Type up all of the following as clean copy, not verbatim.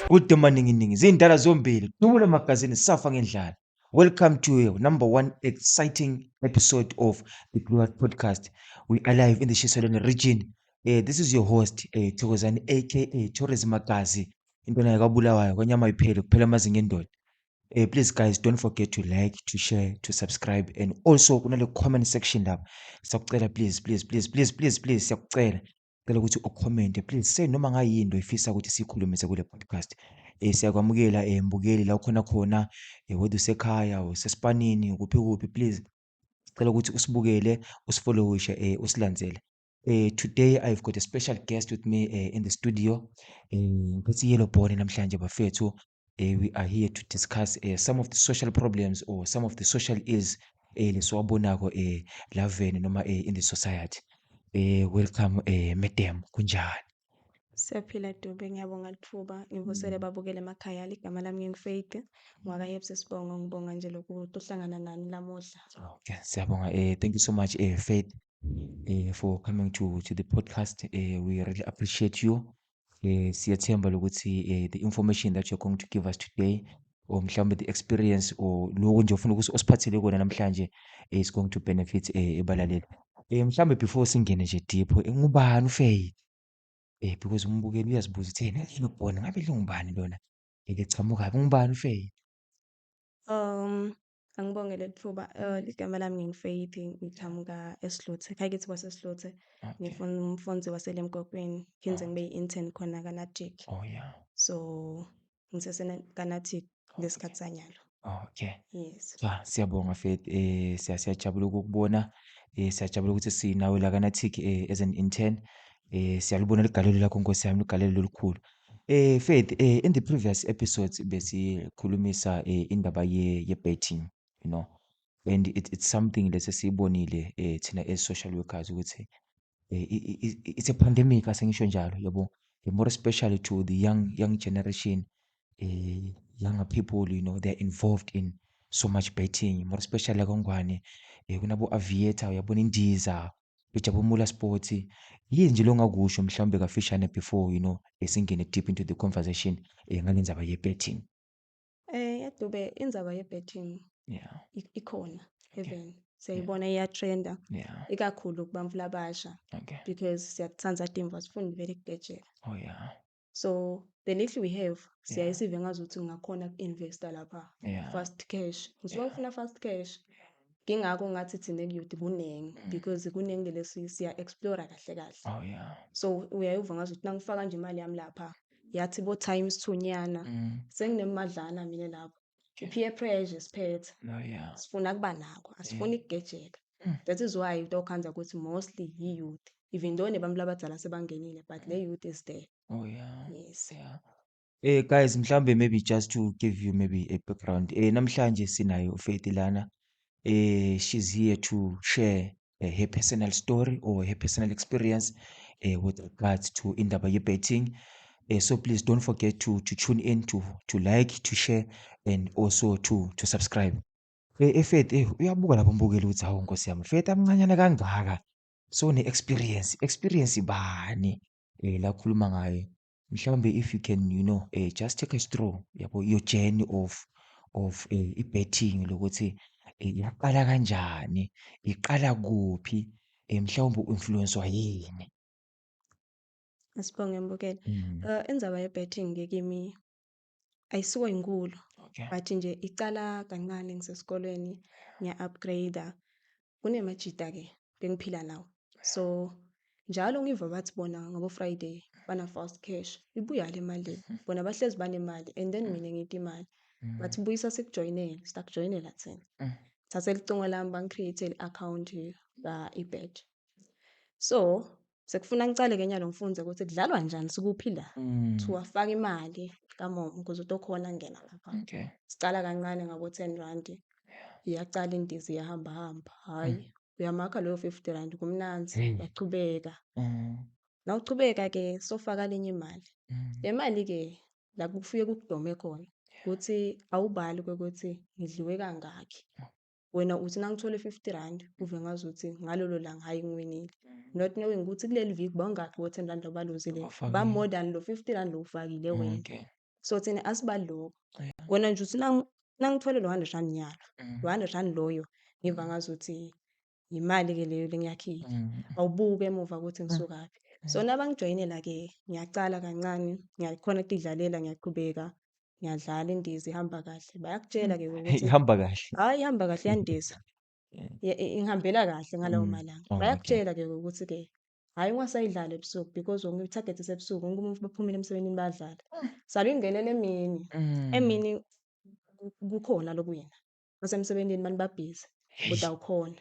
Good morning iningi. Zindala zombili. Thula magazini safa ngendlala. Welcome to your number one exciting episode of the Blue Heart Podcast. We are live in the Shiselweni region. This is your host, Thokozani aka Tourism Magazi. Intwana yakabulawayo kwanyama iphele kuphela amazinga endoda. Please guys, don't forget to like, to share, to subscribe, and also kunale comment section lapha. Siyakucela please siyakucela. Cela ukuthi ucommente please say noma ngayinto ifisa ukuthi sikhulumise kule podcast. Siyakwamukela mbukeli la ukhona khona, whether usekhaya usespanini kuphi please. Cela ukuthi usibukele, usifollowishe, usilandzele. Today I've got a special guest with me in the studio. Nkosi Yellow Bone namhlanje bafethu. We are here to discuss some of the social problems or some of the social ills lesiwabonako laveni noma in the society. Welcome madam, kunjani? Siyaphila Dube, ngiyabonga lithuba ngivusele babukele emakhaya. Igama lami nginguFaith Mwakayebse Sibongo. Ngibonga nje lokuthi uhlangana nani lamuhla. Okay, siyabonga. Thank you so much, Faith, for coming to the podcast. We really appreciate you. Siyathemba ukuthi the information that you're going to give us today, or mhlawumbe the experience or lokho nje ufuna ukuthi osiphathele kona namhlanje is going to benefit abalaleli. Mhlawumbe before singene nje deep, ngubani uFaith? Because umbukeli uyazibuza ukuthi yena yini ukubona ngabe lingubani lona? Lichamuka ngubani uFaith? Angibongele lithuba. Igama lami nginguFaith, ngiqhamuka eSlothe, ekhaya kithi kwaseSlothe. Okay. Ngifuna waseLemgwaqweni, ngize ngibe yi-intern khona kaNatric. Oh yeah. So kaNatric lesikhathi sanyalo. Okay. Yes. Siyabonga Faith, siyajabula ukukubona, siyajabula ukuthi sinawe la kaNatric as an intern. Siyalibona ligalelo lakho Nkosi yami, ligalelo olukhulu. Faith, in the previous episodes besikhulumisa indaba ye-betting, you know, and it's something lesesiyibonile thina as social workers ukuthi it's a pandemic asengisho njalo yabo, more especially to the young generation, younger people, you know, they're involved in so much betting, more especially kangwane kunabo aviator, uyabona indiza bejabula sports. Yini nje longakusho mhlawumbe kafishane before, you know, singene deep into the conversation ngalendaba ye-betting. Dube, indzaba ye-betting Yeah. ikhona Okay. even siyayibona iyatrenda, Yeah. ikakhulu kubantu labasha, Okay. because siyakutsandza timva, sifuna vele kubhejela. Oh yeah. So the little we have Yeah. siyayisive ngazuthi ungakhona ku-investa lapha. Yeah. Fast cash, ngisuke Yeah. ngifuna fast cash. Ngingakho ngathi thina ekuyouth kuningi, because kuningi lesi siya-explore kahle. Oh yeah. So uyayiva ngazuthi nangifaka nje imali yami lapha yathi bo times 2 nyana, senginemadlana mina lapho. Okay. I-peer pressure siphethe, Oh yeah. sifuna kuba nakho, asifuni ukugejeka. That is why utokhanza ukuthi mostly yi-youth, even though nebantu labadala sebangenile, but le youth is there. Oh yeah. Yes. Yeah. Guys, mhlambe maybe just to give you maybe a background. Namhlanje sinayo uFaith lana. She's here to share her personal story or her personal experience with regards to indaba ye-betting. So please don't forget to tune in, to like, to share, and also to subscribe. Faith, uyabuka lapho mbukeli ukuthi hawu Nkosi yami, Faith amncanyana kangaka. So experience bani la khuluma ngayo. Mhlawumbe if you can, you know, just take us through yabo your journey of i-betting lokuthi yaqala kanjani, iqala kuphi, mhlawumbe u-influence-wa yini? Asibonge mbukeli. Indzaba ye-betting kimi ayisuke inkulu, Okay. but nje icala kancane ngisesikolweni, ngiya-upgrade. Kunemajita-ke bengiphila nawo. So njalo ngiva bathi bona ngabo Friday bana-fast cash, ibuya le mali. Bona bahlezi banemali and then mina ngithi imali. Bathi buyisa sikujoyinele, sitakujoyinela thina. Thatha licingo lami bangicreate-ele i-account ka-eBet. So sekufuna ngicale-ke nyalo ngifunze ukuthi kudlalwa njani sikuphi la. Kuthiwa faka imali kamomo ukuze utokhona kungena lapha. Okay. Sicala kancane ngabo 10 rand. Iyacala indiza iyahamba. Hayi, uyamakha leyo 50 rand kumnanzi, uyachubeka. Nawuchubeka-ke sofaka lenye imali. Le mali-ke la kufike kukudome khona ukuthi awubali ukuthi ngidliwe kangaki. Wena uthi nangithole 50 rand uve ngazuthi ngalolo langa hayi ngiwinile. Not knowing ukuthi kuleli viki bawungakhi wo 10 rand obaluzile. Ba more than lo 50 rand lo ufakile wena. Okay. So thina asibali lokho. Yeah. Wena nje uthi nangithole lo R100 nyalo, lo Mm. R100 loyo ngiva ngazuthi imali-ke leyo lengiyakhipha. Mm. Awubuke emuva ukuthi Mm. ngisukaphi. So nabangijoyinela-ke ngiyacala kancane, ngiyakhona ukuyidlalela, ngiyaqhubeka, ngiyadlala indiza ihamba kahle. Bayakutshela-ke ukuthi Ihamba kahle. hhayi ihamba kahle iyandiza. Yeah. Ingihambela kahle ngalawo Mm. malanga. Oh, okay. Bayakutshela-ke ukuthi-ke hhayi ungasayidlali ebusuku because wonke ithagethi isebusuku, wonke umuntu baphumile emsebenzini bayadlala. Sale uyingenele emini, Mm. emini kukhona lokuwina. Basemsebenzini mani babhizi, kodwa awukhona.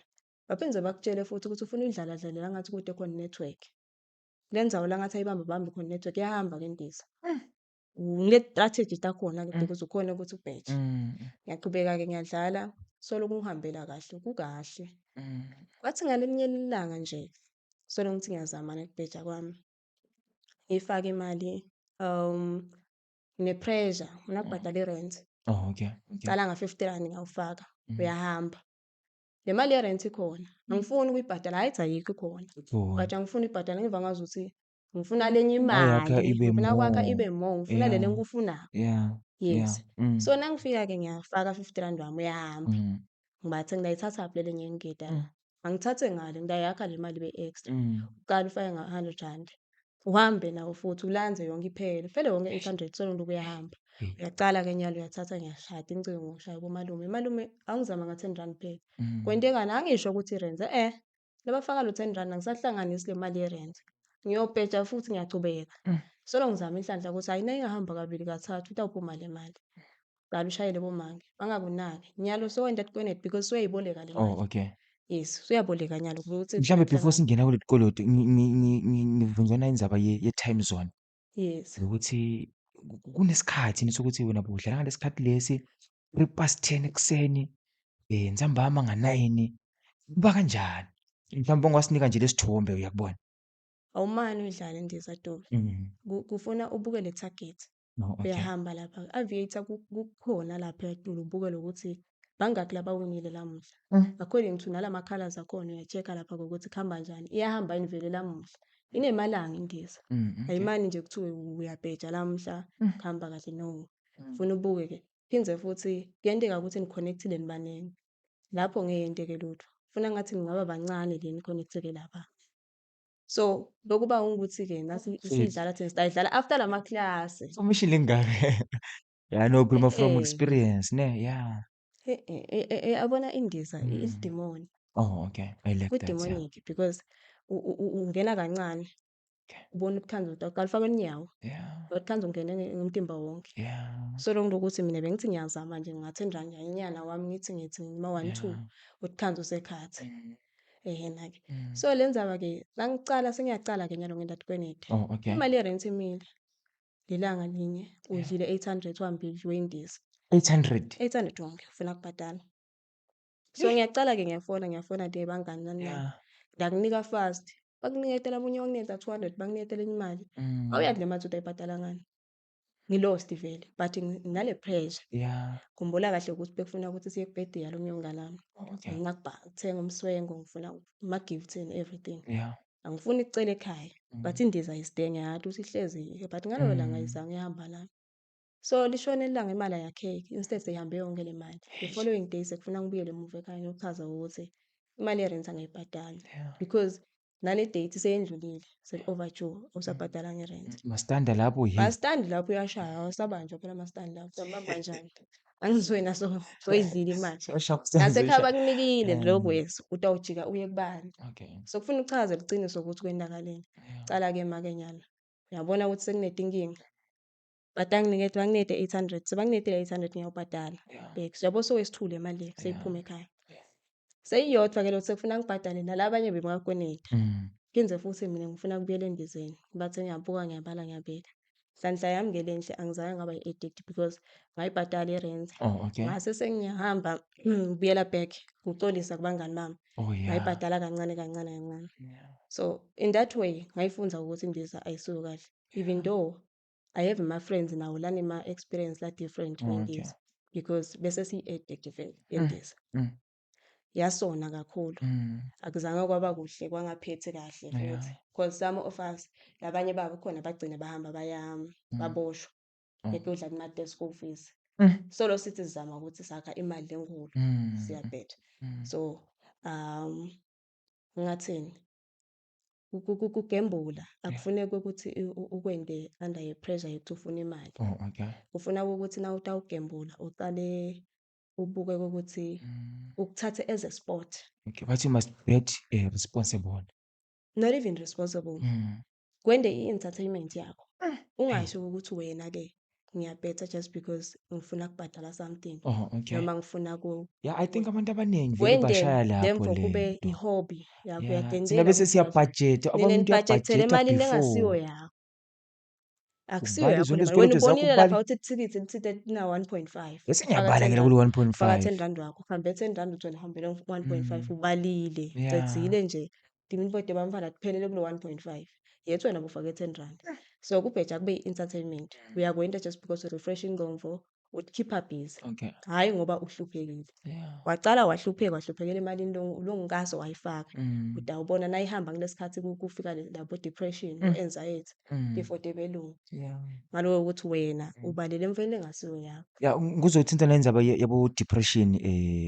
Baphinde bakutshele futhi ukuthi ufuna uyidlaladlalela engathi kude khona inethiwekhi. Le ndzawo la ngathi ayibambe khona inethiwekhi iyahamba-ke indiza. Ngine-strategy takhona-ke because ukhone ukuthi ubheje. Mm. Ngiyaqhubeka-ke ngiyadlala, solo kungihambela kahle, kukahle. Mm. Kwathi ngalelinye ilanga nje, solo ngithi ngiyazama-ke ukubheja kwami, ngifake imali, ngine-pressure, ngifuna ukubhadala i-rent. Oh, okay. Okay. Ngicala nga-R50 ngiyawufaka, Mm. uyahamba. Le mali ye-rent ikhona, angifuni ukuyibhadala, hhayi cha ayikho ikhona. Ikhona. But angifuni ukuyibhadala ngiva ngazuthi ngifuna lenye Ayakha imali, ibe ngifuna kwakha more. ibe more, ngifuna le Yeah. engikufunayo. Yeah. Yes. Yeah. Mm. So nangifika-ke ngiyafaka R50 wami uyahamba. Mm. Ngibathe ngidayithathaphi leli enye ingidala. Mm. Angithathe ngale ngidayakha le mali ibe-extra. Mm. Uqale ufake nga-R100. Uhambe nawo futhi ulanze yonke iphele. Kuphele yonke 800 solo ngiloku uyahamba. Hey. Uyaqala-ke nyalo uyathatha ngiyashaya incingo ngishaya kumalume. Malume angizama nga-R10 kuphela. Mm. Kwentekani? Angisho ukuthi i-rent. Labafaka lo R10 angisahlanganisi le mali ye-rent. Ngiyobheja futhi ngiyachubeka. Mm. Solo ngizama inhlanhla ukuthi hhayi nayingahamba kabili kathathu itawuphuma le mali. Qala ushayele bomangi, bangakunaki. Nyalo sewenda etikweleti because suyayiboleka le mali. Oh, okay. Yes, usuyaboleka nyalo ukuthi Mhlambe before kuhlangane. singena kuleli koloti ngivunjana indzaba ye-time zone Yes. ukuthi kunesikhathi yini sokuthi wena budlala ngalesi sikhathi lesi 10:03 ekuseni ntambama nga-9 kuba kanjani? Mhlawumbe ongasinika nje lesithombe uyakubona? Awumane uyidlale indiza Dube. Mm. Kufuna ubuke le target. Oh, okay. Uyahamba lapha. Aviator kukhona lapha eTulu ubukele ukuthi bangaki labawinile lamuhla. Mm. According to nalama colours akhona uya-check-a lapha ukuthi kuhamba kanjani. Iyahamba yini vele lamuhla. Inemalanga indiza. Mm, okay. Ayimani nje kuthiwe uyabheja lamuhla Mm. kuhamba kahle no. Mm. Funa ubuke-ke. Phindze futhi kuyenteka ukuthi ni-connect-ile nibaningi. Lapho ngeke yenteke lutho. Funa ngathi ningaba bancane le ni-connect-eke lapha. So lokuba ukuthi-ke nasi siyidlala thina sitayidlala after lamaklasi. Information lengaka. Yeah, no, ukhuluma from Eh. experience ne? Yeah. Yabona indiza Mm. idimoni. Oh, okay. I like that. Yeah. Kudemonic because ungena kancane, Okay. ubone ubukhanza uqala ufake unyawo, Yeah. ubukhanza ungene ngomtimba wonke. Yeah. So lokho ukuthi mina bengithi ngiyazama nje ngingathenjwa nyana wami ngithi ma-1-2 Yeah. ukukhanza usekhathi. Mm. Ehena-ke. Mm. So le ndzaba-ke sengiyacala-ke nyalo ngenda etikweleti. Oh, okay. Imali ye-rent imile. Lelanga linye udlile 800 wahamba udliwe indiza. 800. 800 wonke ufuna kubhadala. So ngiyacala-ke ngiyafona le bangani nani nani. Yeah. Ngiyakunika fast. Bakuniketela omunye wakunikeza 200 bakuniketela enye imali. Mm. Awuyazi le mali ukuthi utayibhadala ngani. Ngi-lost vele but nginale pressure. Yeah. Khumbula kahle ukuthi bekufuna ukuthi siye ku-birthday yalo omunye umngani wami. Oh, okay. Ngifuna ukuthenga umswengo, ngifuna ama-gifts and everything. Yeah. Angifuni ukucela ekhaya but indiza ayisidenge yathi usihlezi but ngalelo langa ayizange ihamba lami. So lishone ilanga imali ayakheki instead seyihambe yonke le mali. The following day sekufuna ngibuyele emuva ekhaya ngiyochaza ukuthi imali ye-rent angiyibhadali Yeah. because nale date seyendlulile seku-overdue awusabhadalanga i-rent. Mastanda lapho hey. Mastandi lapho uyashaya awusabanjwa phela mastandi lapho uzambamba njani? Angizweni soyidlile imali. Nasekhaya bakunikile lokwethu utawujika uye kubani. Okay. So kufuna uchaze iqiniso ukuthi kwenzakaleni. Yeah. Cala-ke make nyalo. Uyabona ukuthi sekunedinkinga. Banginike 800 sebanginethile 800 ngiyawubhadala. Yeah. Bheka yabo sowesithule imali le seyiphuma ekhaya. Yeah. Seyiyodwa ke lo sekufuna ngibhadale nalabanye bengakweneti. Mm. Kenze futhi mina ngifuna kubuyela endizeni. Ngibathe ngiyabuka ngiyabala ngiyabeka. Hlanhla yami ngelenhle angizange ngaba yi-addict because ngayibhadala i-rent. Oh, okay. Ngase sengiyahamba ngibuyela back ukuxolisa kubangani bami. Oh, yeah. Ngayibhadala kancane kancane kancane. Yeah. So in that way ngayifunza ukuthi indiza ayisuki kahle. Even though I have my friends nawo lana ma-experience la different Oh, okay. wendiza because bese siyi-addict vele Mm. yendiza. Mm. Yasona kakhulu. Mm. Akuzange kwaba kuhle kwangaphethe kahle Yeah. futhi because some of us labanye babo khona bagcina bahamba baboshwa. bekuyodla imali ye-school fees. Mm. Solo sithi sizama ukuthi sakha imali enkulu Mm. siyabheja. Mm. So, ngingathini? Ukugembula Yeah. akufuneki ukuthi ukwende under ye-pressure yokuthi ufuna imali. Oh, okay. Kufuna ukuthi na utawugembula uqale ubuke ukuthi Mm. ukuthathe as a sport, Okay, but you must bet responsible. not even responsible. Mm. Kwende i-entertainment yakho. Hey. Ungasho ukuthi wena-ke ngiyabhetha just because ngifuna ukubhadala something Oh, okay. noma ngifuna Yeah, I think abantu abaningi vele wende bashaya then lapho for kube lento. i-hobby yakho, Yeah, thina uyagendela bese ukuthi kahle siyabhajeta, nina abantu nibhajekthele uyabhajeta emalini engasiyo before. yakho. Akusiyo Ubale yakho zonke le mali. Wena izikoloto zakho ubonile ubale. lapha uthi ithikithi lithinte lina-1.5 Bese faka ngiyabala 10 ke la rand, kule faka 1.5. 10 rand wakho, uhambe 10 rand uthi wena hambele 1.5 Mm. ubalile. Yeah. Cedzile nje diminipote bamfana kuphelele kulo 1.5 yethi wena bufake 10 rand. So kubheja kube i-entertainment. Uyakwenta just because u-refresh ingqondo, uthi-keep-a busy. Okay. Hhayi ngoba uhluphekile. Yeah. Wacala wahluphekela emalini longaze wayifaka. Mm. Utawubona nayihamba kulesikhathi kufika labo depression, Mm. o-anxiety, Mm. tifo tebelungu. Yeah. Ngaloko ukuthi wena Mm. ubalele emfanele engasiyo yakho. Yeah, ngizothinta nendaba yabo depression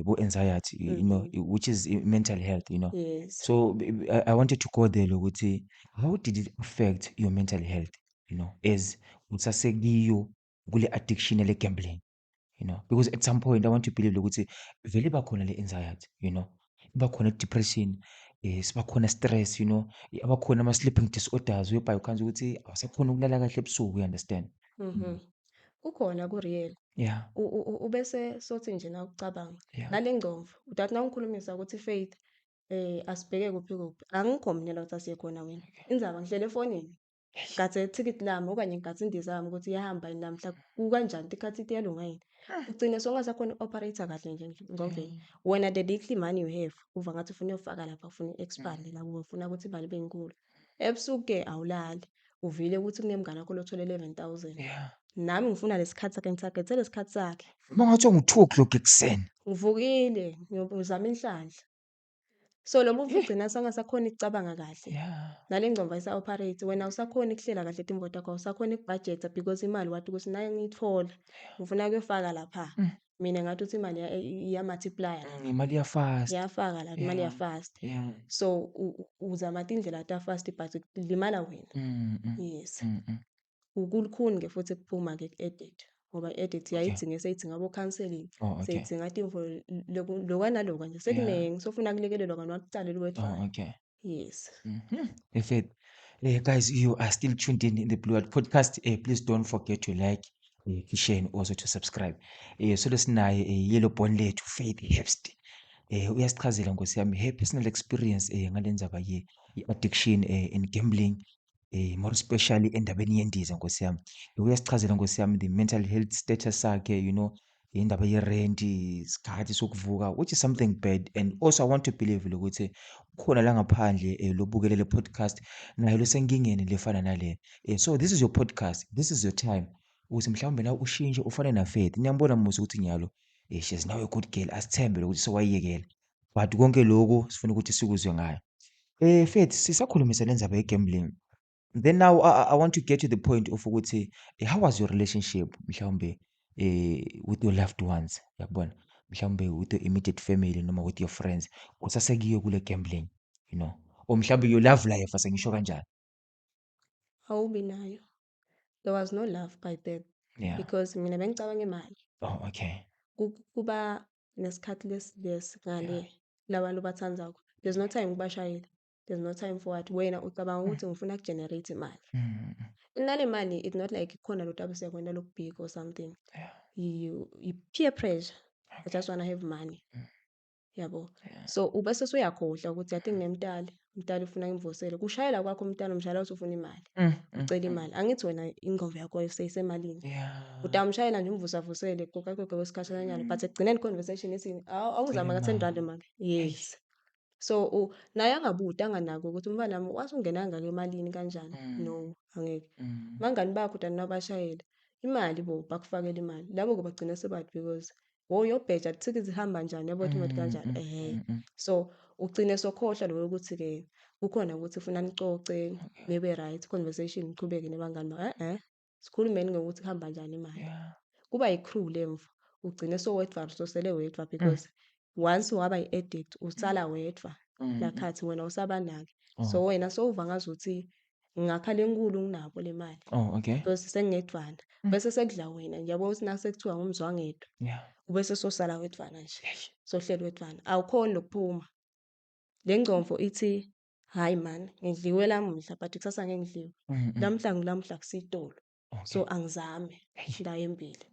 bo anxiety, you know, which is mental health, you know. Yes. So I wanted to go there lokuthi how did it affect your mental health, you know, as usasekiyo kule addiction le gambling, you know, because at some point I want to believe lokuthi vele bakhona le anxiety, you know, bakhona depression, sibakhona stress, you know, abakhona ama sleeping disorders whereby ukhanza ukuthi awusakhona ukulala kahle ebusuku, you understand. Kukhona ku-real. Yeah. Ubese sothi nje nawucabanga Yeah. nale ngcondvo udathi nawungikhulumisa ukuthi Faith asibheke kuphi kuphi angikho mina la ukuthi asiye khona wena indzaba ngihlele efonini ngigadze ithikithi lami okanye ngigadze indiza yami ukuthi iyahamba yini namhla kukanjani tikhathi iyalunga yini ugcine songasakhona uku-operate kahle nje engqondvweni. Wena the little money you have uva ngathi ufuna uyofaka lapha ufuna i-expand la kuwe ufuna ukuthi imali ibe inkulu ebusuku-ke awulali uvile ukuthi kunemngane wakho lothola 11,000. Yeah. Nami ngifuna lesikhathi sakhe ngisagetse lesikhathi sakhe Mangathiwa ngu-2 o'clock ekuseni. ngivukile ngiyozama inhlanhla. So lo muntu ugcina sengasakhona ukucabanga kahle Yeah. nale ngcondvo ayisa-operate wena awusakhoni ukuhlela kahle timvo takho awusakhoni ukubhajetha because imali wathi ukuthi nayo ngiyithola ngifuna kuyofaka lapha mina ngathi ukuthi imali iya-multiplier lapha Imali iyafast. iyafaka lapha imali iya-fast. Yeah. So uzama tindlela ta-fast but limala wena. Yes. Kulukhuni-ke futhi kuphuma-ke ku-edit ngoba i-edit Okay. yayidzinge seyidzinga abo-counselling Oh, okay. seyidzinga timvo lokwa nalokwa nje sekuningi sofuna kulekelelwa kani wakucala Oh, uwedfine. okay. Yes. Perfect. Guys, you are still tuned in the Blue Art Podcast. Please don't forget to like, to share, and also to subscribe. So lesinaye yellow bone lethu Faith Herbst. Uyasichazela Nkosi yami her personal experience ngale ndzaba ye-addiction in gambling, more especially endabeni yendiza Nkosi yami. Uyasichazela Nkosi yami the mental health status sakhe, you know, indaba ye-rent, isikhathi sokuvuka, which is something bad. And also I want to believe ukuthi khona la ngaphandle lobukele le podcast naye losenkingeni lefana nale. So this is your podcast, this is your time ukuthi mhlawumbe nawe ushintshe ufane na Faith. Niyambona Musi ukuthi nyalo she's now a good girl, asithembe ukuthi sewayiyekela, but konke lokhu sifuna ukuthi sikuzwe ngayo. Faith, sisakhulumisa le ndzaba ye-gambling, then now I want to get to the point of ukuthi how was your relationship mhlawumbe with your loved ones, yakubona, mhlawumbe with your immediate family noma with your friends usasekiyo kule gambling, you know, or mhlawumbe your love life asengisho kanjani. Awubi nayo. There was no love by then Yeah. because mina bengicabanga imali. Oh, okay. Kuba nesikhathi lesi ngale labantu bathandzako. There's no time kubashayeli. There's no time for what wena ucabanga ukuthi ngifuna ukugenerate imali. Nale mali it's not like khona lo tabu siyakwenda lokubhika or something. Yeah. You peer pressure. I just wanna have money. Yabo. So ubese usuyakhohlwa ukuthi I think nginemntali, umntali ufuna ngimvusele. Kushayela kwakho umntana umshayela uthi ufuna imali. Ucela imali. Angithi wena ingqondo yakho seyisemalini. Yeah. Utamshayela nje umvusavusele gogo wesikhatshanyana but ekugcineni conversation ithi awuzama ka-10 rand manje. Yes. So naye angabuti anganako ukuthi umntwana wami wasungenanga emalini kanjani. No, angeke. Bangani bakho tani nabashayela imali bo bakufakela imali. Labo bagcina sebathi because uyobheja ithikithi ihamba njani yabo imoto kanjani. So ugcine sokhohlwa lo ukuthi-ke kukhona ukuthi ufuna nicoce nibe right conversation niqhubeke nebangani bakho. sikhulumeni ngokuthi kuhamba kanjani imali. Yeah. Kuba yi-crew lemvu, ugcine sowedwa sosele wedwa Mm. because once waba yi-addict usala wedwa Mm. nakhathi wena usabanaki. Oh. So wena sowuva ngazuthi ngakhala enkulu nginabo le mali Oh, okay. because sengingedwana. Bese sekudla wena nje yabo ukuthi nasekuthiwa ngumzwangedwa Yeah. ubese sosala wedwana nje. Eish. Sohleli wedwana. Awukhoni nokuphuma. Le ngcomfo ithi hayi man ngidliwe lamuhla but kusasa ngeke ngidliwe. Mm. Lamhla ngilamhla kusitolo. Okay. So angizame Eish. ndayembili.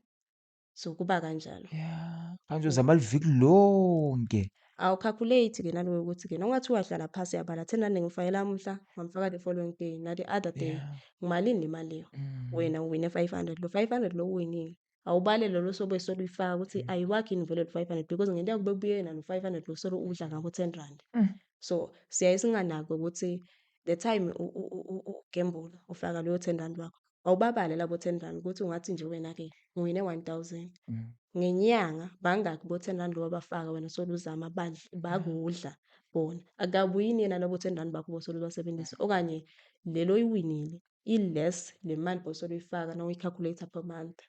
So kuba kanjalo. Yeah. Manje uzama liviki lonke. Awucalculate-ke naloyo ukuthi-ke nongathiwa hlala phasi yabala 10 rand ngifake lamuhla ngamfaka the following day na the other day Yeah. ngimalini le mali leyo. Mm. Wena uwine 500 lo 500 lo uwinile awubale lo sobe soluyifaka ukuthi ayiwakhi vele lo 500 because ngento yakube buye no 500 lo solo udla ngabo 10 rand. Mm. So siyaye singanaki ukuthi the time ugamble ufaka leyo 10 rand wakho awubabale labo 10 rand ukuthi ungathi nje wena-ke ngiwine 1000 Mm. ngenyanga bangaki bo 10 rand lo wabafaka wena soluzama bakudla bona akukabuyini yena labo 10 rand bakho bosolubasebenzisa okanye lelo oyiwinile i-less le mali bosoluyifaka na uyi-calculate per month.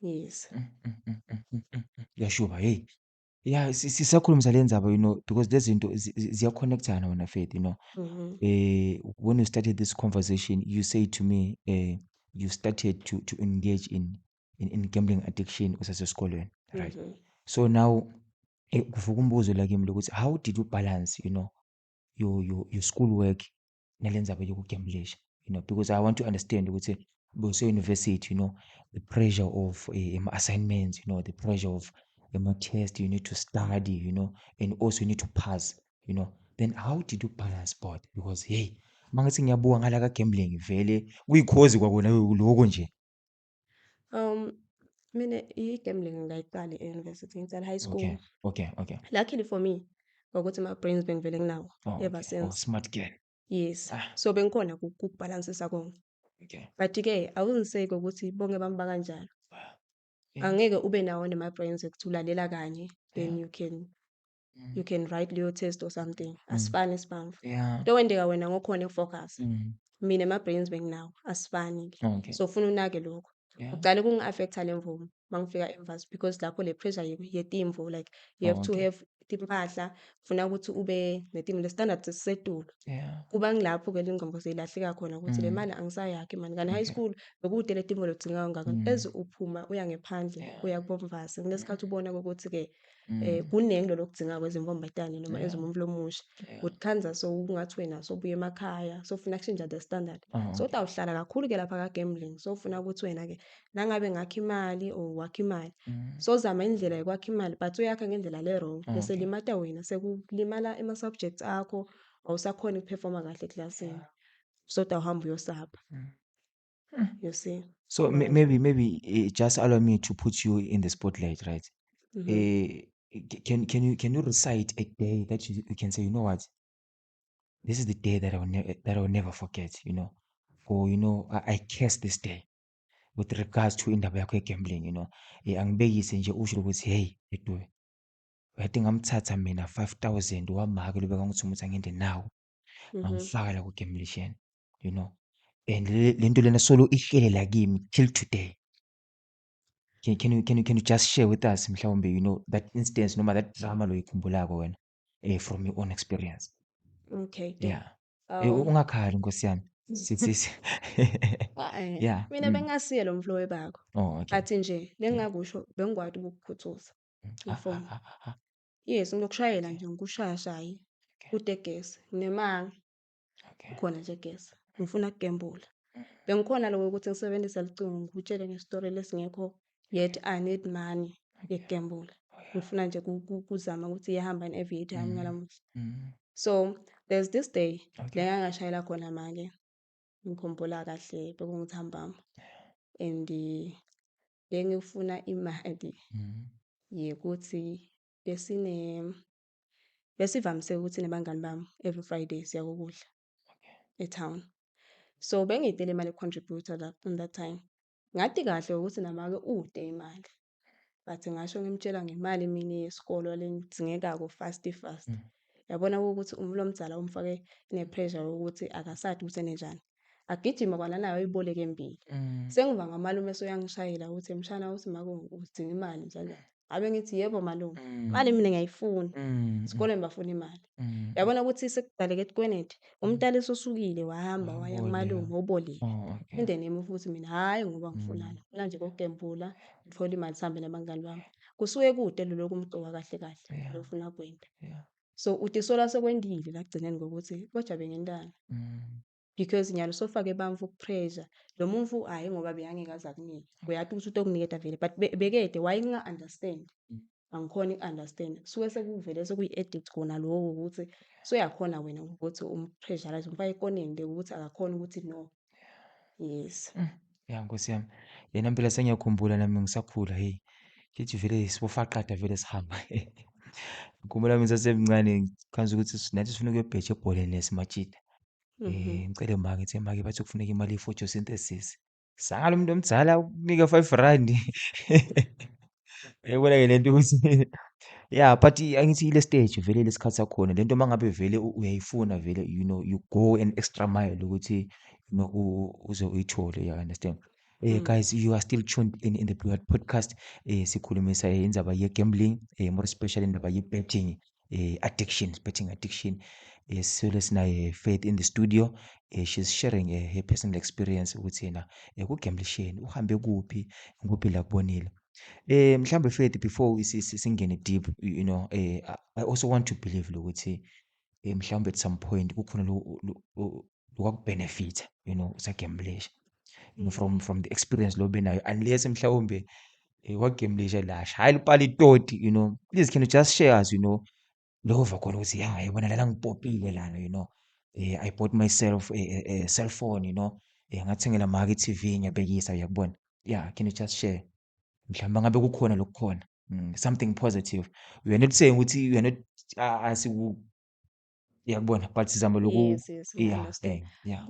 Yes. Yashuba hey. Yeah, sisakhuluma le ndzaba, because lezi zinto ziya-connect-ana wena Faith, Mhm. when you started this conversation, you said to me, you started to engage in gambling addiction usasesikolweni, right? Mhm. So now, kuvuka umbuzo la kimi lokuthi how did you balance, your school work nale ndzaba yokugamblisha, because I want to understand ukuthi buse-university, the pressure of ama-assignments, the pressure of ama-test, you need to study, and also you need to pass, then how did you balance both? Because hey, mangithi ngiyabuka ngala ka-gambling vele kuyikhozi kwakona lokho nje. Mina i-gambling ngayiqala e-university ngicala high school. Okay. Luckily for me ngokuthi ama-brains bengivele nginawo Oh, ever okay. Oh, since. smart girl. Yes. Ah. So bengikhona ukubhalansisa konke. Okay. But-ke awungiseki ukuthi bonke bami bakanjalo. Yeah. Angeke ube nawo nama-brains ekuthi ulalela kanye then Yeah. you can write leyo test or something. Mm. Asifani isibamvu. Yeah. Into kwendeka wena ngokhona ukufocus. Mm. Mina ama-brains benginawo asifani-ke. Okay. So ufuna unake lokho. Yeah. Ucale kungi-affect-a le mvumo mangifika emvasi because lapho le pressure yetimvo like you have to Okay. have timpahla ufuna ukuthi ube netimvo le-standard sisetulu. Yeah. Kuba ngilapho-ke le ngqondo seyilahleka khona ukuthi le mali angisayakhi mani kanti high Okay. school bekude le timvo lodzinga kangaka eze uphuma uya ngephandle Yeah. uya kubomvasi kunesikhathi ubona ukuthi-ke Mm. kuningi lo lokudzinga kwezimvombatane noma Yeah. ezomuntu lomusha Yeah. ukukhanza so ungathi wena sobuya emakhaya sofuna kushintsha the standard Oh, so okay. utawuhlala kakhulu-ke lapha ka-gambling sofuna ukuthi wena-ke nangabe ngakha imali or wakha imali Mm. sozama indlela yokwakha imali but uyakha ngendlela le-wrong Oh, bese okay. limata wena sekulimala ama-subjects akho awusakhona ukuphefoma kahle eklasini so utawuhamba uyosaba Mm. you see. So Kuba kanjalo. maybe just allow me to put you in the spotlight, right? Mhm. Can you recite a day that you can say, you know what, this is the day that I will never forget, or I curse this day with regards to indaba yakho ye-gambling, angibekise nje usho ukuthi hey Edwe, wathi ngamthatha mina 5,000 wamake lobeka ngithi umuthi angende nawo Mhm. ngangifaka la ku-gamblisheni, and lento lena solo ihlelela kimi till today. Can you just share with us mhlawumbe, that instance noma that drama lo yikhumbulako wena, from your own experience? Okay, Yeah. um Ungakhali Nkosi yami. Sithi yeah. mina bengingasiye lo mflo webakho Oh, okay. athi nje Yeah. lengingakusho bengikwadi ukukukhuthuza ifoni. Yes, ngizokushayela nje ngikushayashaye Okay. kutegesi nginemanga Okay. khona nje egesi ngifuna ukugembula. Bengikhona lokho ukuthi ngisebenzisa licingo ngikutshele ngesitory lesingekho yet I need money yekugembula. Oh, yeah. Ngifuna nje kuzama ukuthi iyahamba ne-aviator yami ngalamuhla. Mm. So there's this day Okay. la ngangashayela khona manje ngikhumbula kahle bekungithambama and bengifuna imali Mm. yekuthi besivamise ukuthi nabangani bami every Friday siya kokudla e-town. So bengiyidela imali contributor on that time. Ngathi kahle ukuthi namake ude imali. But ngasho ngimtshela ngemali mina yesikolo lengidingekako fast. Mm. Yabona ukuthi umlo omdzala umfake ne-pressure ukuthi akasathi ukuthi enenjani. agijima kwananayo ayoyiboleka embili. Sengiva ngamalume soyangishayela ukuthi mshana uthi udinga imali njalo. Abe ngithi yebo malume, imali mina ngiyayifuna. Esikoleni bafuna imali. Uyabona ukuthi sekudaleka etikwenedi, umntaliso usukile wahamba waya kumalume oboleka. Okay. Phinde nemuva futhi mina hhayi ngoba ngifunani, ngifuna nje ukugembula, ngithole imali sihambe nabangani bami. Kusuke kude loko kumqoka kahle kahle Yeah. lofuna kwenda. Yeah. So uthi sola sekwendile la kugcineni ngokuthi kodwa bengentanga. Because nyalo sofake bamfu ku-pressure. Lo muntu hhayi ngoba beyangeke aze akunike. Uyathi ukuthi utokuniketa vele but bekede why kunga-understand? Angikhoni uku-understand. Kusuke sekuvele sekuyi-addict kona lokho ukuthi soyakhona wena ukuthi umpressurize umfake ekoneni le ukuthi akakhoni ukuthi no. Yes. Ya Nkosi yami. Yena impela sengiyakhumbula nami ngisakhula hey. Kithi vele sibofaqada vele sihamba. Ngikhumbula mina ngisasemncane ngikhanzwa ukuthi nathi sifuna ukuyobheja ebholeni lesimatshida. Ngicele ma ngithi ma-ke bathi kufuneka imali ye-photosynthesis. Sangalo umuntu omdala ukunike 5 rand. Uyayibona-ke lento ukuthi yeah but angithi ile stage vele lesikhathi sakhona lento mangabe vele uyayifuna vele you know you go an extra mile ukuthi uze uyithole, you understand. Guys, you are still tuned in the Blue Heart Podcast. Sikhulumisa indaba ye-gambling, more especially indaba ye-betting betting addiction. Sisole sinaye Faith in the studio. She's sharing her personal experience ukuthi yena ku-gamblisheni uhambe kuphi, ngikuphi la kubonile. Mhlambe Faith before singene deep, you know, I also want to believe ukuthi mhlawumbe at some point kukhona lokwakubenefit, you know, usagamblisha. You know, from the experience lo benayo unless mhlawumbe wagamblisha lasha hayi lipala itoti, you know. Please can you just share us, you know, lova khona ukuthi ya yabona lana ngipopile lana, you know. I bought myself a cell phone, you know. Ngathengela maki i-TV ngiyabekisa, uyakubona. Yeah, can you just share? Mhlawumbe ngabe kukhona lokukhona. Something positive. We are not saying ukuthi we are not uyakubona but sizama Yes, yes, yeah, ngi-understand. yeah,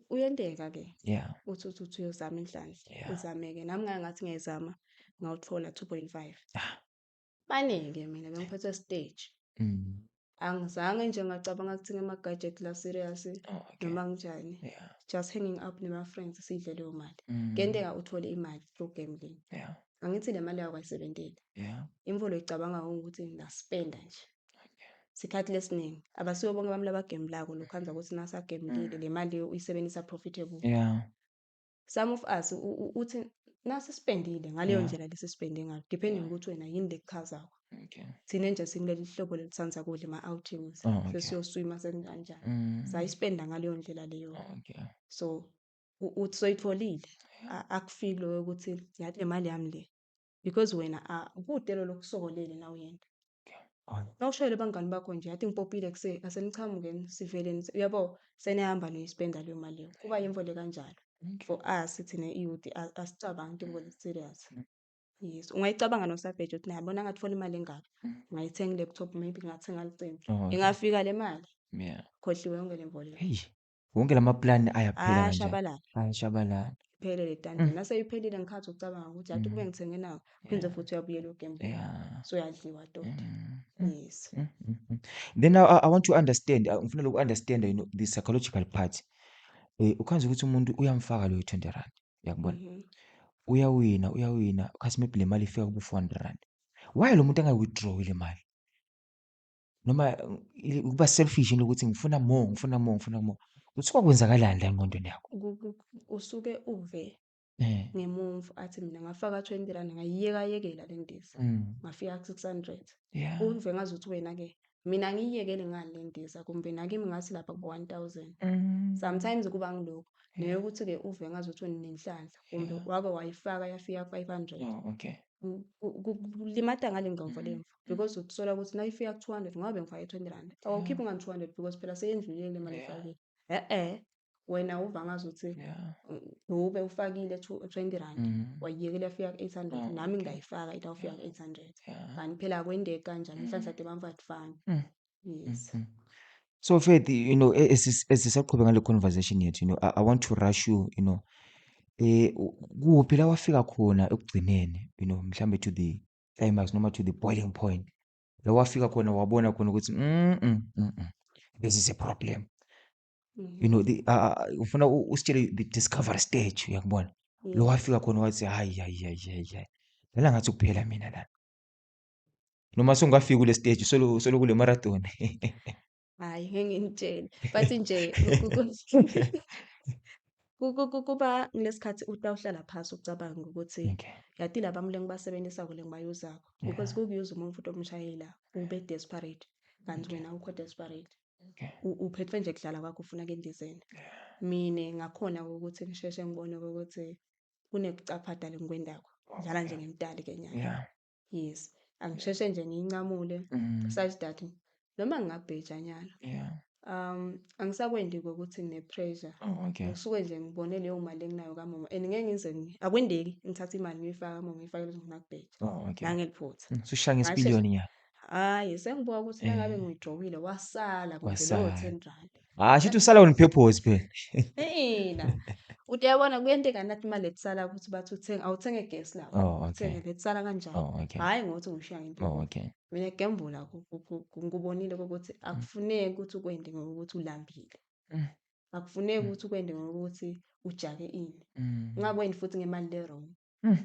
Uyenteka-ke yeah, uthi uyozama inhlanhla, yeah. izame-ke. Nami ngake ngathi ngiyayizama, ngawuthola 2.5. Ah, Baningi mina bengiphethwe stage. Angizange nje ngacabanga ukuthi ngama-gadget la serious okay. noma kunjani. Yeah. Just hanging out nema-friends sidle leyo mali. Kuyenteka uthole imali through gambling. Yeah. Angithi le mali yakho ayisebentile. Yeah. Imvelo icabanga ukuthi ngingaspenda nje. Okay. Sikhathi lesiningi abasibo bonke bami labagembulako lokhanza ukuthi nasagemblile le mali uyisebenzisa profitable. Yeah. Some of us uthi nasispendile ngaleyo Yeah. ndlela lesispende ngayo depending ukuthi wena yini lekuchazako. Okay. Thina nje sinileli hlobo lelithanza kudla ama-outings Okay. sesiyoswima sekunjani. Sayispenda ngaleyo ndlela leyo. Okay. So uthi soyitholile akufiki lokho ukuthi yathi le mali yami le because wena kude lo lokusokolele na uyena. Nawushayela bangani bakho nje yathi ngipopile asenichamukeni siveleni uyabo senihamba niyispenda leyo mali leyo. Kuba yimvolo kanjalo. For us thina i-youth asicabangi into serious. Yes, ungayicabanga nosabheja uthi nayabona ngathola imali engaka. Ngayithenga i-laptop maybe ngathenga licembu. Ingafika le mali. Yeah. Khohliwe yonke le mvolo. Hey. Wonke lamaplani ayaphela kanjani? Shabalala. Ayashabalala. Iphelele tandeni. Naseyiphelile ngikhathi ucabanga ukuthi yathi kube ngithenge nawo. Kwenze futhi uyabuyela ugembula. Yeah. So uyadliwa toti. Yes. Then I want to understand, ngifuna uku-understand, you know, the psychological part. Ukhanza ukuthi umuntu uyamfaka loyo 20 rand, yakubona. Uyawina, kasi maybe le mali ifika kubo 400 rand. Why lo muntu angayi-withdraw ile mali? Noma ukuba selfish ukuthi ngifuna more. Kusuka kwenzakalani la engqondweni yakho? Usuke uve ngemumva athi mina ngafaka 20 rand ngayiyekayekela le ndiza. Ngafika ku-600. Yeah. Uve ngazuthi wena-ke mina ngiyiyekele ngani le ndiza kumbe nakimi ngathi lapha ku-1000. Sometimes kuba ngilokho. Neyokuthi-ke uve ngazuthi wena nenhlanhla kumbe wake wayifaka yafika ku-500. Oh, okay. Kulimata ngale ngemva lemvu because uthola ukuthi nayifika ku-200 ngoba bengifake 20 rand. Awukhiphi ngani 200 because phela seyendlulile le mali efakile. Wena uva ngazuthi ube ufakile 20 rand wayiyekela yafika ku-800 nami ngayifaka itawufika ku-800. Kanti phela kwendeka kanjani inhlanhla de bamfadifani. Yes. So Faith, you know, esisaqhubeka ngale conversation yethu, you know, I want to rush you, you know. Kuphi la wafika khona ekugcineni, you know, mhlambe to the climax noma to the boiling point. La wafika khona wabona khona ukuthi this is a problem. You know, Mhm. ufuna usitshele the discovery stage, uyakubona? Lo Yes. wafika khona wathi, "Hayi, hayi, hayi, hayi, hayi, lana ngathi ukuphela mina lana." Noma sewungakafiki kule stage solo kule marathon. Hhayi ngeke nginitshele, but nje kuba kulesikhathi utawuhlala phasi ucabange ukuthi Okay. yati laba le ngibasebenzisako le ngibayuzako because Yeah. kukuuser umuntu futhi omshayela ube desperate kanti Okay. wena awukho desperate. Okay. Uphethwe nje kudlala kwakho ufuna kuyendizeni. Mine ngakhona-ke ukuthi ngisheshe ngibone-ke ukuthi kunekucaphada engikwendako ngidlala nje Okay. ngemtali-ke nyana. Yeah. Yes, angisheshe nje ngiyincamule Mm. such that noma ngingabheja nyalo, Yeah. angisakwendi-ke ukuthi ngine-pressure. Oh, okay. Ngisuke nje ngibone leyo mali enginayo kamama and ngeke ngize akwendeki ngithathe imali ngiyifake kamama ngiyifake ngifuna ukubheja, Oh, okay. nangeliphutha. Usushaya Ngasheshe ngesipiliyoni nya. hhayi sengibuka ukuthi nangabe Eh, ngiwithdrowile wasala kude loyo wasala. 10 rand. Shuthi usala on purpose phela. Ina, uthi uyabona kuyenteka nathi imali ekusala ukuthi bathi awuthenge igesi lapho, Oh, uthenge okay. letsala kanjalo. Oh, okay. Hhayi ngokuthi ngishiya Oh, ngempela. okay. Mina gembula ngikubonile ukuthi Mm. akufuneki ukuthi ukwende ngokuthi ulambile. Mm. Akufuneki Mm. ukuthi ukwende ngokuthi ujake ini. Mm. Ungakwendi futhi ngemali le-wrong. Mm.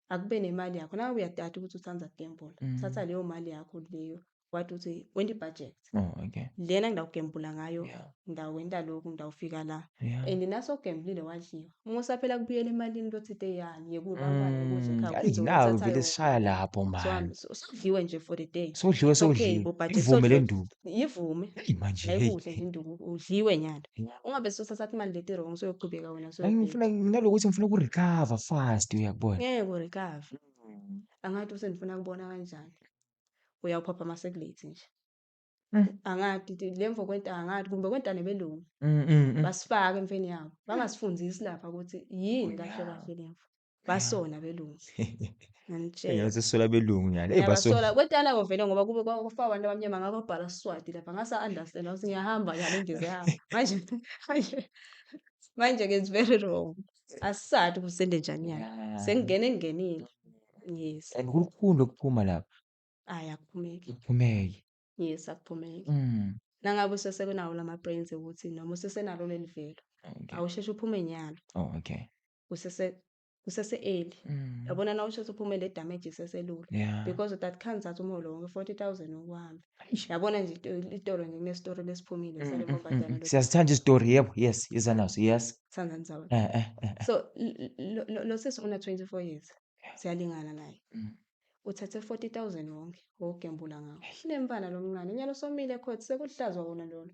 Akube nemali yakho. Nangabe uyatata ukuthi uthanda ukugembula, thatha Mm. leyo mali yakho leyo wathi uthi wenza i-budget. Oh, okay. Lena ngidawugembula ngayo, Yeah. ngidawenta lokhu, ngidawufika la. Yeah. And nasewugembulile wadliwa. Uma usaphela kubuyela emalini lothi eyi yeke bantwana ukudla ekhaya Ayi uphinde nawe uyothatha vele yona. sishaya lapho man. Sewudliwe nje for the day. Sewudliwe It's okay sewudliwe. bo-budget Ivume le sewudliwe nduku. yivume. Hey manje hey. Ayikudle nje induku udliwe nyana. Yeah. Ungabe sewuthatha imali leti wrong usuyoqhubeka wena Ngifuna usuyokudeja. nginalokuthi ngifuna ukurecover fast uyakubona. Ngeke urekhave. Mm. Angathi usengifuna kubona kanjani. Uyawuphapha mase-kulate nje. Mm. Angathi lemvo kwenta angathi kumbe kwenta nebelungu. Mm, mm, mm. Basifaka emfeni yabo. Bangasifundisi lapha ukuthi Oh, yini kahle yeah. kahle lemvu. Yeah. Basona belungu. Engathi Ngiyanitshela. sisola belungu nyalo. Hey baso. Ngiyabasola kwentana vele ngoba kube kwafakwa abantu abamnyama ngakubhala Siswati lapha ngasa-understand ukuthi ngiyahamba nyalo indiza yahamba. Manje manje-ke it's very wrong. Asisazi ukuthi sende njani nyalo. Yeah. Sengingenile. Yes. And kulukhuni lokuphuma lapha. Hhayi akuphumeki. Kuphumeke. Yes, akuphumeki. Mm. Nangabe usesenawo lama-brains ukuthi noma usesenalo leli velo, Okay. awusheshe uphume nyalo. Oh, okay. Kusese-early. Mm. Yabona nawusheshe uphume le damage iseselula. Yeah. Because that can't thatha umholo wonke 40,000 ukuhamba. Eish. Yabona nje itoro nje kunesitoro lesiphumile sale mbadala lo Siyazithanda izitori yebo. Yes, iza nazo. Yes. Sandza Nzaweni. Eh. So lo sisi una-24 years. Siyalingana naye. Mm. Uthathe 40,000 wonke wogembula ngawo. Unemntwana lo mncane. Nyalo somile court sekuhlazwa wona lolo.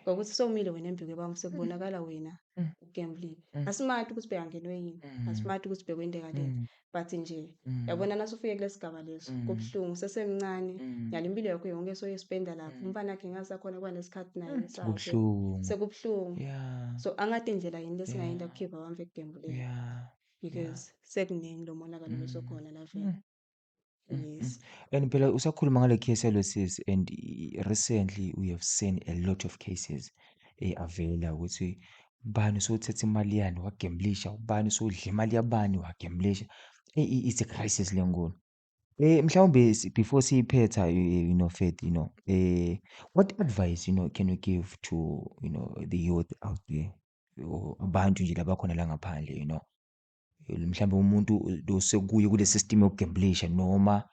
Ngokuthi sowumile wena embike bami sekubonakala wena Mm. ugembulile. Mm. Asimati ukuthi beyangenwe yini. Mm. Asimati ukuthi bekwendekaleni. Mm. But nje Mm. yabona nasufike kulesigaba leso Mm. kubuhlungu usesemncane. Mm. Nyalo impilo yakho yonke soyispenda lapho. Mm. Umfana wakhe ngasakhona kwanesikhathi naye sakhe. Kubuhlungu. Sekubuhlungu. Yeah. So angathi indlela yini lesingayenda Yeah. ukukhipha bamfe ekugembuleni. Yeah. Because sekuningi lo monakalo Mm. losokhona la vele. Mm. Yes. And phela usakhuluma ngale case yalo sis and recently we have seen a lot of cases avela ukuthi ubani usothetha imali yani wagemblisha, ubani usodla imali yabani wagemblisha. It's a crisis lenkulu. Mhlawumbe before siyiphetha you know Faith, you know, what advice, you know, can you give to, you know, the youth out there or abantu nje labakhona la ngaphandle, you know? Mhlawumbe umuntu lo sekuye kule system yokugemblisha noma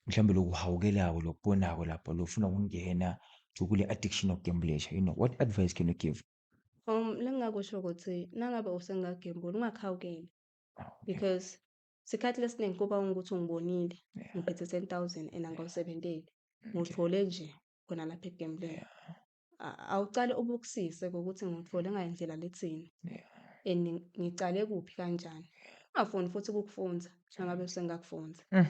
mhlawumbe lokuhawukelayo lokubonako lapho lofuna ukungena to kule addiction yokugemblisha, you know, what advice can you give? Lengingakusho ukuthi nangabe usengagembula ungakhawukeli Okay. because sikhathi lesiningi kuba ukuthi ungibonile Yeah. ngiphethe 10,000 and angawusebenteli Okay. ngithole nje khona lapha ekugembuleni. Yeah. Awucale ubukisise ngokuthi ngithole ngayindlela lethini Yeah. and ngicale kuphi kanjani. Ungafuni futhi ukukufunza njengabe usengakufunza. Mm.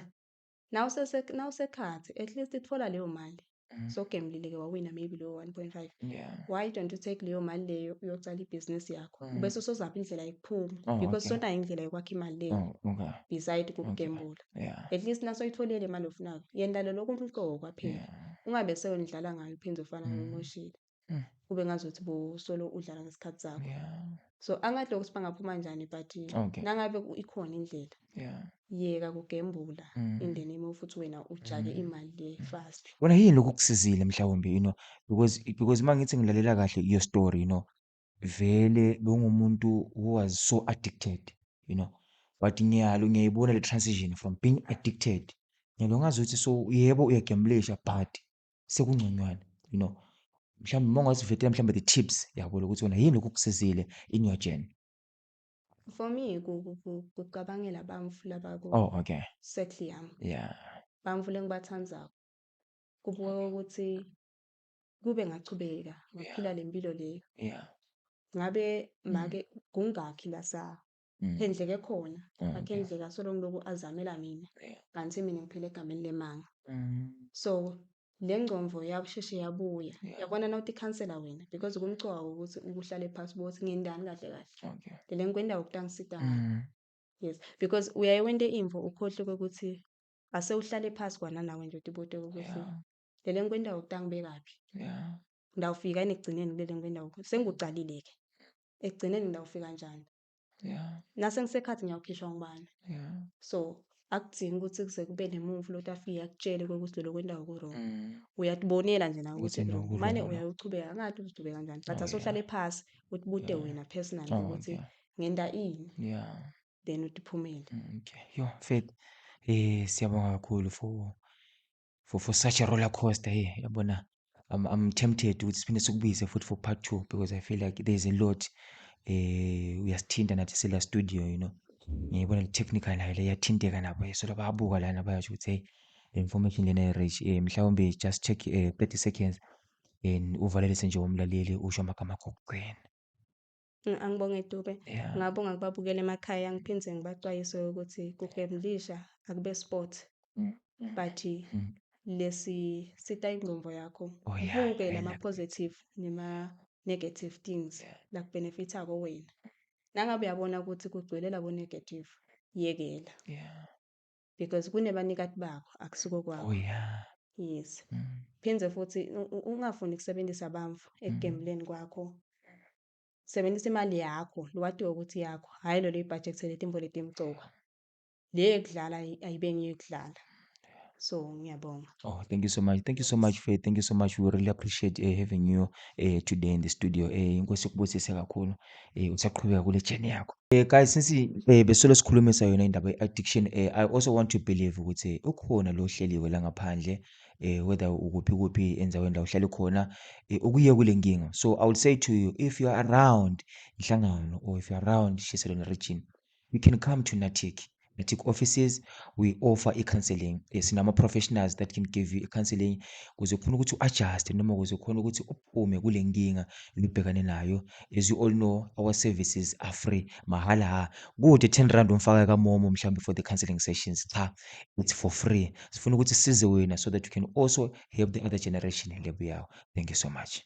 Nawusekhathi at least itfola leyo mali. Mm. Sogembulile-ke wawina maybe leyo 1.5. Yeah. Why don't you take leyo mali leyo uyocala ibhizinisi yakho ubese usozama indlela yokuphuma Oh, because okay. sonayo indlela yokwakha imali leyo Oh, okay. beside Okay. ukugembula. Yeah. At least nasoyitholile imali ofunayo yenda lokho umqoka kwaphela. Yeah. Ungabe sewundlala ngayo uphinde ufana Mm. nomoshile. Mm. Kube ngazuthi bosolo udlala ngesikhathi sakho. Yeah. So angadli ukuthi bangaphuma kanjani but Okay. nangabe ikhona indlela Yeah. yeka kugembula in the Mm. name of ukuthi wena ujake imali le fast. Wena yini lokhu kusizile mhlawumbe, because mangithi ngilalela kahle your story, vele bewungumuntu who was so addicted, but ngiyayibona le transition from being addicted. Ngiyalo ngazuthi so yebo uyagamblisha but sekungconywana, mhlawumbe mawungathi vetela mhlawumbe the tips yabo lokuthi wena yini lokhu kusizile in your journey. For me kucabangela bamfu laba Oh, okay. circle yami. Yeah. Bamfu lengibathandayo. Kubuka ukuthi kube ngachubeka ngaphila le mpilo le. Yeah. Ngabe make kungakhi la phendleke khona. Okay. Akhendleka solo ngiloku azamela mina. Yeah. Kanti mina ngiphila egameni lemanga. Mm. So le ngcomvo yasheshe yabuya. Yeah. Yabona nawuthi ikhansela wena because kumcoka ukuthi ubuhlale phansi bothi ngiyendani kahle kahle. Okay. Le ngikwendayo ukutangisida. Mm. Yes, because uyaye wente imvo ukhohle ukuthi ase uhlale phansi kwana nawe nje uTibote ukuthi Yeah. le ngikwendayo ukutangibekaphi. Yeah. Ndawufika ekugcineni kulele ngikwendayo sengikucalile ke. Ekugcineni ndawufika kanjani? Yeah. Nase ngisekhathi ngiyawukhishwa ngubani. Yeah. So akudingi ukuthi kuze kube nemuvi lo afike akutshele ukuthi lo kwendayo ku-wrong. Mm. Uyatibonela nje nawe Ukuthi ukuthi no, wrong. ku-wrong, Mane no. uyachubeka angathi uzithubeka kanjani but Oh, asohlale phasi ubude Yeah. wena personally Oh, ukuthi okay. ngenda ini Yeah. then utiphumele. Okay. Yo, Faith, siyabonga kakhulu for such a roller coaster. Yabona, I'm tempted ukuthi siphinde sikubuyise futhi for part 2 because I feel like there's a lot uyasithinta nathi sila studio. Ngiyibona le technical nayo le yathinteka nabo so bayabuka lana bayasho ukuthi hey, le information lena i-rich, mhlawumbe just check 30 seconds uvalelise nje umlaleli usho amagama akho okugcina. Angibonge Dube. Yeah. Ngabonga kubabukela emakhaya ngiphinde ngibaxwayise ukuthi kugemblisha akube sport Mm. but Mm. lesi sita ingqondo yakho. Oh, yeah, Ubuke I lama like positive nema negative things Yeah. la benefitako wena. Nangabe uyabona ukuthi kugcwele labo negative yekela Yeah. because kunebanikati bakho akusuko Oh, kwakho. yeah. Yes. Mm. Phindze futhi ungafuni ukusebenzisa bamfu ekugembuleni kwakho. Sebenzisa imali yakho lowatiwa ukuthi yakho hayi lo lebudget letimbo letimcoka le kudlala ayibe ngiyekudlala so ngiyabonga. Oh, thank you so much. Thank you so much, Faith. Thank you so much. We really appreciate having you today in the studio. Inkosi ukubusise kakhulu. Usaqhubeka kule journey yakho. Guys, since besolo sikhulumisa yona indaba ye-addiction, I also want to believe ukuthi ukhona lo hleliwe la ngaphandle, whether ukuphi enzaweni la uhlala khona, ukuye kule nkinga. So I would say to you, if you are around Nhlangano or if you are around Shiselweni region, you can come to Natik. Natik offices, we offer counseling. Sinama professionals that can give you counseling ukuze khona ukuthi u-adjust noma ukuze khona ukuthi uphume kule nkinga libhekane nayo. As you all know, our services are free, mahala. Kude 10 rand umfaka kamomo mhlawumbe for the counseling sessions. Cha, it's for free. Sifuna ukuthi size wena so that you can also help the other generation lebuyayo. Thank you so much.